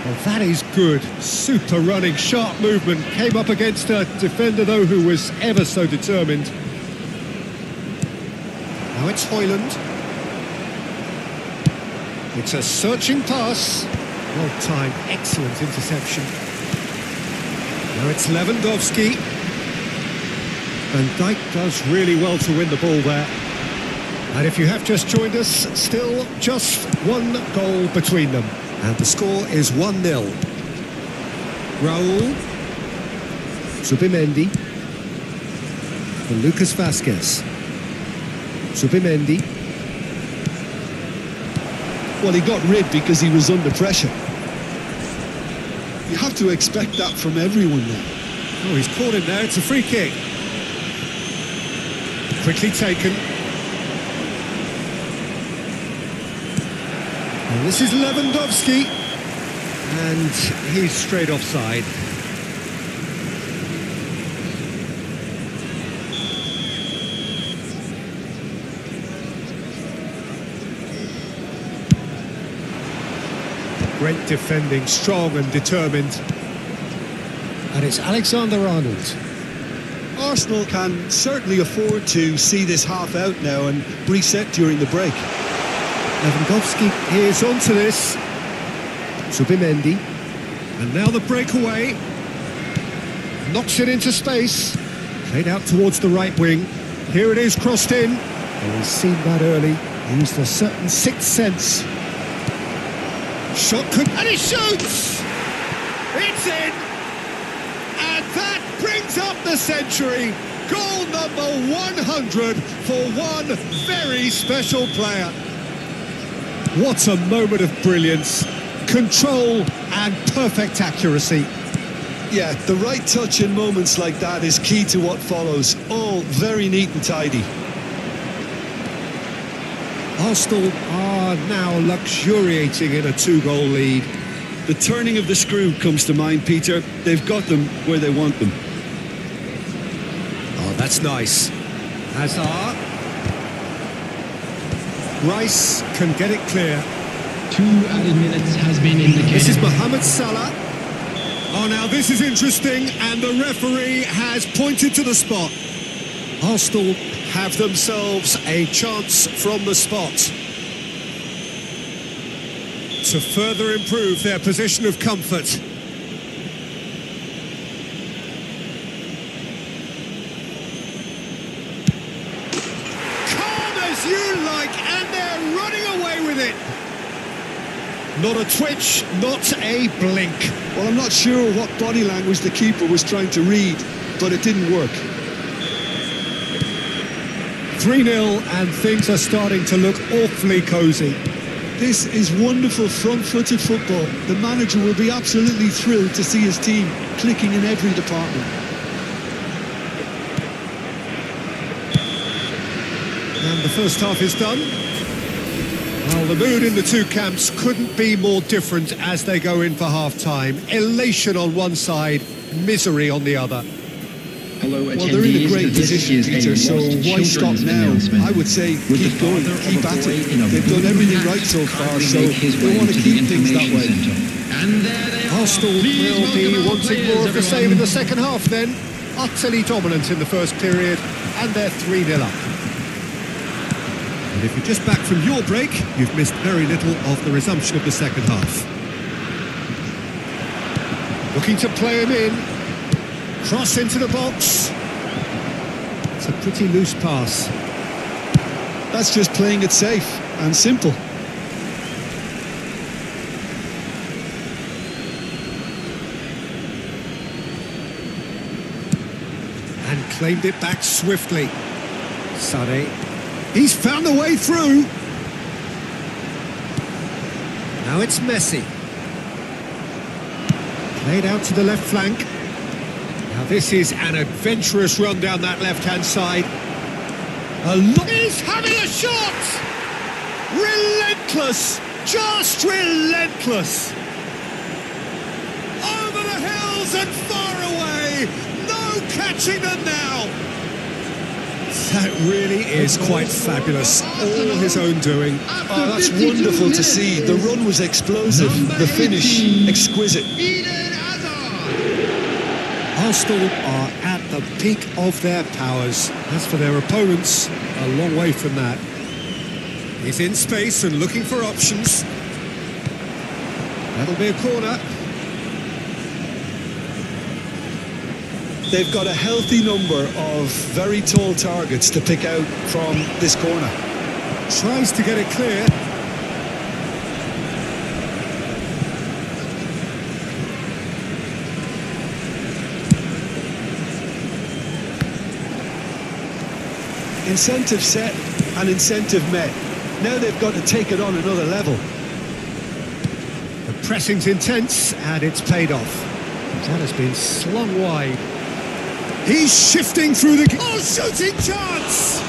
Well, that is good. Super running, sharp movement. Came up against a defender, though, who was ever so determined. Now it's Højlund. It's a searching pass. Well timed, excellent interception. Now it's Lewandowski. And Dijk does really well to win the ball there. And if you have just joined us, still just one goal between them. And the score is 1-0. Raul. Zubimendi. And Lucas Vazquez. Zubimendi. Well, he got rid because he was under pressure. You have to expect that from everyone now. Oh, he's caught him there. It's a free kick. Quickly taken. And this is Lewandowski. And he's straight offside. Great defending, strong and determined. And it's Alexander-Arnold. Arsenal can certainly afford to see this half out now and reset during the break. Lewandowski is onto this. Zubimendi. And now the breakaway. Knocks it into space. Played out towards the right wing. Here it is, crossed in. Oh, he's seen that early. Used a certain sixth sense. Shot could... And he shoots! It's in! And that brings up the century. Goal number 100 for one very special player. What a moment of brilliance. Control and perfect accuracy. Yeah, the right touch in moments like that is key to what follows. All very neat and tidy. Arsenal are now luxuriating in a 2-goal lead. The turning of the screw comes to mind, Peter. They've got them where they want them. Oh, that's nice. Hazard. Rice can get it clear. 2 added minutes has been indicated. This is Mohamed Salah. Oh, now this is interesting, and the referee has pointed to the spot. Arsenal have themselves a chance from the spot to further improve their position of comfort. Calm as you like, and they're running away with it. Not a twitch, not a blink. Well, I'm not sure what body language the keeper was trying to read, but it didn't work. 3-0, and things are starting to look awfully cosy. This is wonderful front-footed football. The manager will be absolutely thrilled to see his team clicking in every department. And the first half is done. Well, the mood in the two camps couldn't be more different as they go in for half-time. Elation on one side, misery on the other. Hello, well, they're in a great position, Peter, so why stop now? I would say keep going, keep at it. They've done everything right so far, so they want to keep things that way. Arsenal will be wanting more of the same in the second half then. Utterly dominant in the first period, and they're 3-0 up. And if you're just back from your break, you've missed very little of the resumption of the second half. Looking to play him in. Cross into the box. It's a pretty loose pass. That's just playing it safe and simple. claimed it back swiftly. Santai. He's found a way through. Now it's Messi. Played out to the left flank. Now this is an adventurous run down that left-hand side. He's having a shot! Relentless! Just relentless! Over the hills and far away! No catching them now! That really is quite fabulous. All his own doing. Oh, that's wonderful to see. The run was explosive, the finish exquisite. Arsenal are at the peak of their powers. As for their opponents, a long way from that. He's in space and looking for options. That'll be a corner. They've got a healthy number of very tall targets to pick out from this corner. Tries to get it clear. Incentive set and incentive met. Now they've got to take it on another level. The pressing's intense and it's paid off. That has been slung wide. He's shifting through the... Oh, shooting chance!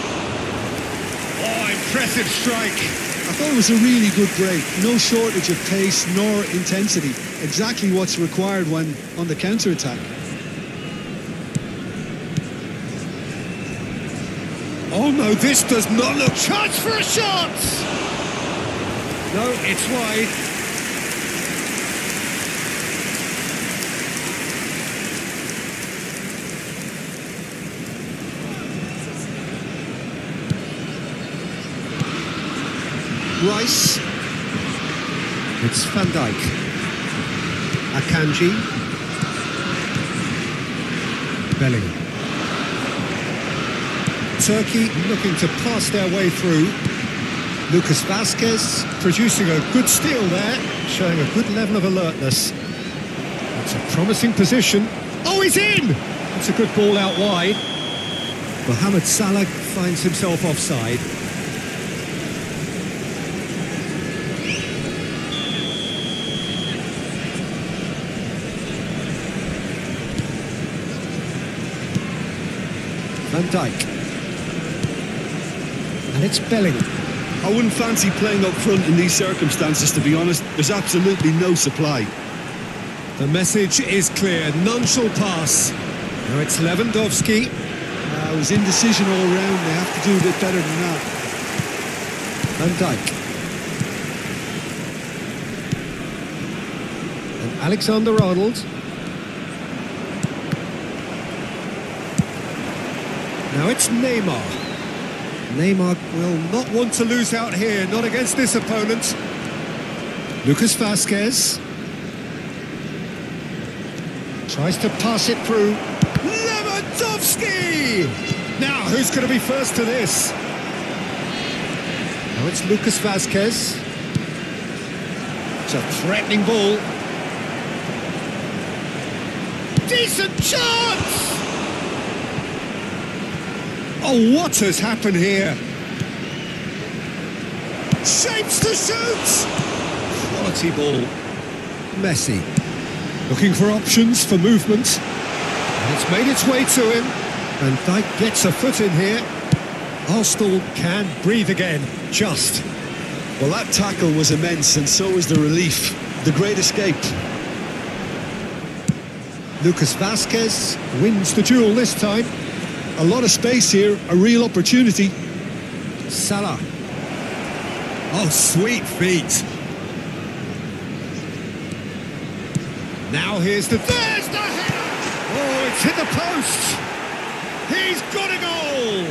Oh, impressive strike. I thought it was a really good break. No shortage of pace nor intensity. Exactly what's required when on the counter-attack. Oh no, this does not look... Chance for a shot! No, it's wide. Rice. It's Van Dijk. Akanji. Bellingham. Turkey looking to pass their way through. Lucas Vazquez producing a good steal there, showing a good level of alertness. It's a promising position. Oh, he's in! It's a good ball out wide. Mohamed Salah finds himself offside. Van Dijk. And it's Bellingham. I wouldn't fancy playing up front in these circumstances, to be honest. There's absolutely no supply. The message is clear. None shall pass. Now it's Lewandowski. It was indecision all round. They have to do a bit better than that. Van Dijk. And Alexander-Arnold. Now it's Neymar. Neymar will not want to lose out here, not against this opponent. Lucas Vazquez. Tries to pass it through. Lewandowski! Now, who's going to be first to this? Now it's Lucas Vazquez. It's a threatening ball. Decent chance! Oh, what has happened here? Shapes to shoot! Quality ball. Messi. Looking for options for movement. And it's made its way to him. And Dijk gets a foot in here. Arsenal can breathe again. Just. Well, that tackle was immense, and so was the relief. The great escape. Lucas Vazquez wins the duel this time. A lot of space here, a real opportunity. Salah. Oh, sweet feet. Now here's the... There's the header! Oh, it's hit the post! He's got a goal!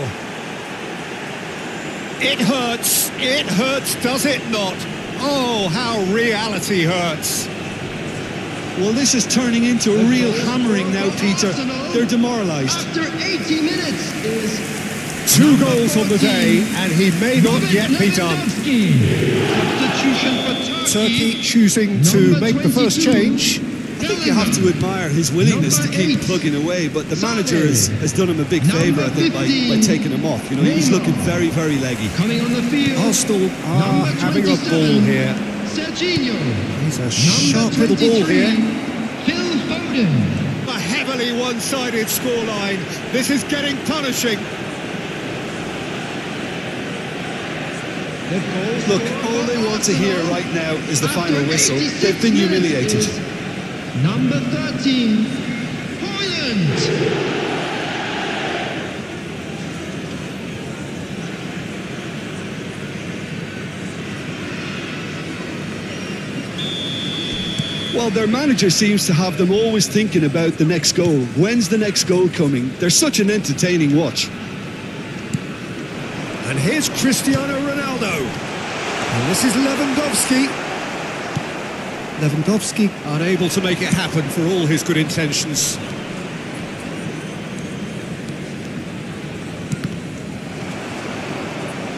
It hurts, does it not? Oh, how reality hurts. Well, this is turning into a real hammering now, Peter. They're demoralised. After 80 minutes is 2 goals on the day, and he may not yet be done. Substitution for Turkey choosing to make the first change. I think you have to admire his willingness to keep plugging away, but the manager has done him a big favour, I think, by taking him off. You know, he's looking very, very leggy. Coming on the field. Arsenal are having a ball here. Serginho. He's a sharp little ball here. Phil Foden. A heavily one-sided scoreline. This is getting punishing. Look, all they want to hear right now is the final whistle. They've been humiliated. Number 13, Holland. Well, their manager seems to have them always thinking about the next goal. When's the next goal coming? They're such an entertaining watch. And here's Cristiano Ronaldo. And this is Lewandowski. Lewandowski unable to make it happen for all his good intentions.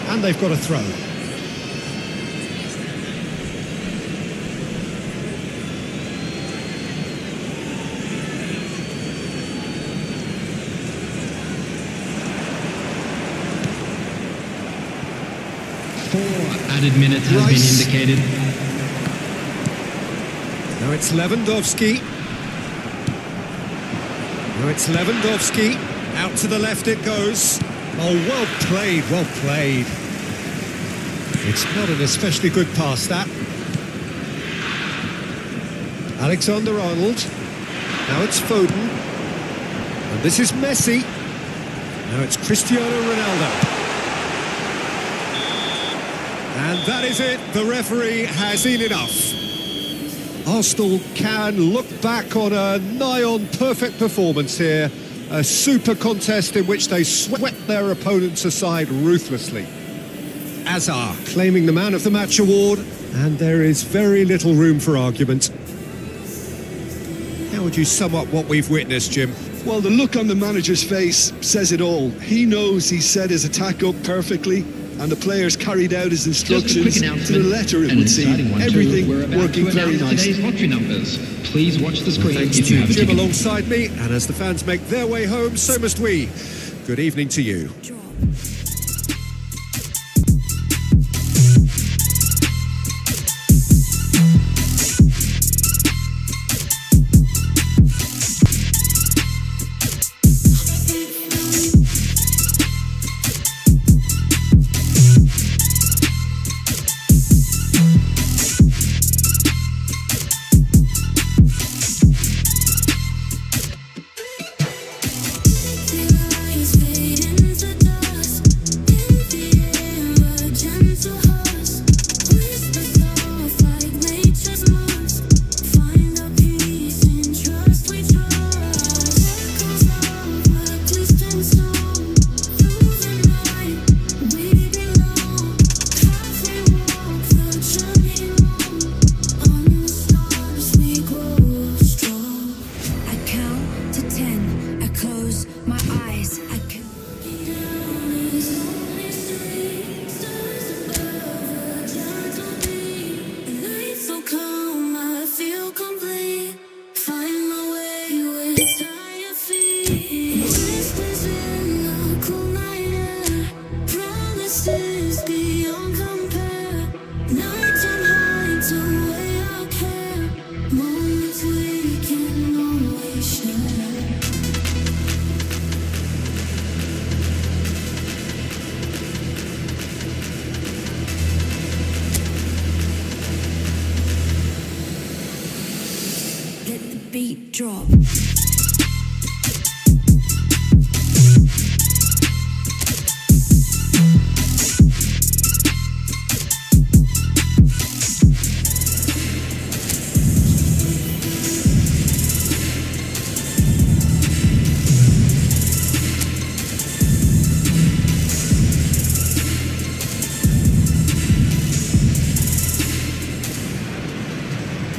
And they've got a throw. Added minutes has been indicated. Now it's Lewandowski. Now it's Lewandowski. Out to the left it goes. Oh, well played, well played. It's not an especially good pass, that. Alexander-Arnold. Now it's Foden. And this is Messi. Now it's Cristiano Ronaldo. And that is it. The referee has seen enough. Arsenal can look back on a nigh-on perfect performance here. A super contest in which they swept their opponents aside ruthlessly. Azar claiming the Man of the Match award, and there is very little room for argument. How would you sum up what we've witnessed, Jim? Well, the look on the manager's face says it all. He knows he set his attack up perfectly, and the players carried out his instructions to the letter, it would seem. Everything working very nicely. Today's lottery numbers. Please watch the screen Thanks if you to have a Jim ticket. alongside me, and as the fans make their way home, so must we. Good evening to you. Drop. Beat drop.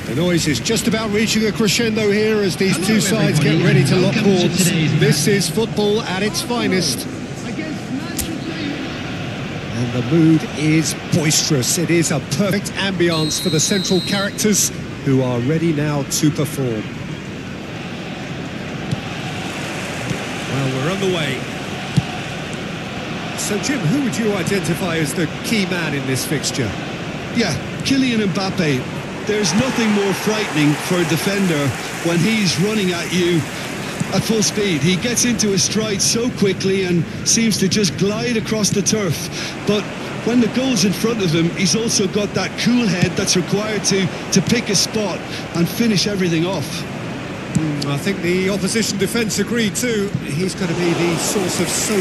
The noise is just about reaching a crescendo here as these two sides get ready to lock horns. This is football at its finest. And the mood is boisterous. It is a perfect ambience for the central characters. who are ready now to perform. Well, we're underway. So, Jim, who would you identify as the key man in this fixture? Yeah, Kylian Mbappe. There's nothing more frightening for a defender when he's running at you at full speed. He gets into his stride so quickly and seems to just glide across the turf. But when the goal's in front of him, he's also got that cool head that's required to pick a spot and finish everything off. I think the opposition defence agreed too. He's going to be the source of so